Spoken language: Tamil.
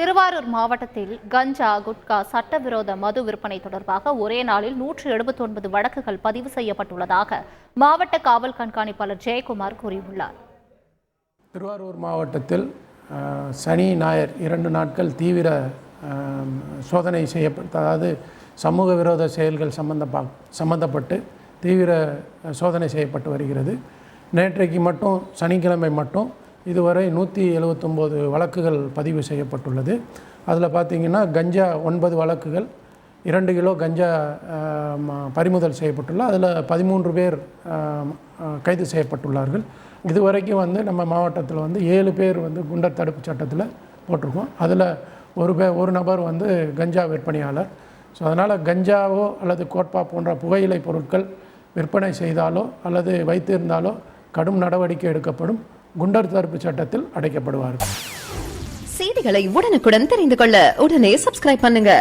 திருவாரூர் மாவட்டத்தில் கஞ்சா, குட்கா சட்டவிரோத மது விற்பனை தொடர்பாக ஒரே நாளில் 179 வழக்குகள் பதிவு செய்யப்பட்டுள்ளதாக மாவட்ட காவல் கண்காணிப்பாளர் ஜெயக்குமார் கூறியுள்ளார். திருவாரூர் மாவட்டத்தில் சனி, ஞாயிறு 2 நாட்கள் தீவிர சோதனை செய்யப்பட்ட, அதாவது சமூக விரோத செயல்கள் சம்பந்தப்பட்டு தீவிர சோதனை செய்யப்பட்டு வருகிறது. நேற்றைக்கு மட்டும், சனிக்கிழமை மட்டும் இதுவரை 179 வழக்குகள் பதிவு செய்யப்பட்டுள்ளது. அதில் பார்த்திங்கன்னா கஞ்சா 9 வழக்குகள், 2 கிலோ கஞ்சா பறிமுதல் செய்யப்பட்டுள்ள, அதில் 13 பேர் கைது செய்யப்பட்டுள்ளார்கள். இதுவரைக்கும் நம்ம மாவட்டத்தில் 7 பேர் குண்டர் தடுப்பு சட்டத்தில் போட்டிருக்கோம். அதில் ஒரு நபர் கஞ்சா விற்பனையாளர். ஸோ அதனால் கஞ்சாவோ அல்லது கோட்பா போன்ற புகையிலை பொருட்கள் விற்பனை செய்தாலோ அல்லது வைத்திருந்தாலோ கடும் நடவடிக்கை எடுக்கப்படும். குண்டர் தடுப்பு சட்டத்தில் அடைக்கப்படுவார்கள். செய்திகளை உடனுக்குடன் தெரிந்து கொள்ள உடனே சப்ஸ்கிரைப் பண்ணுங்க.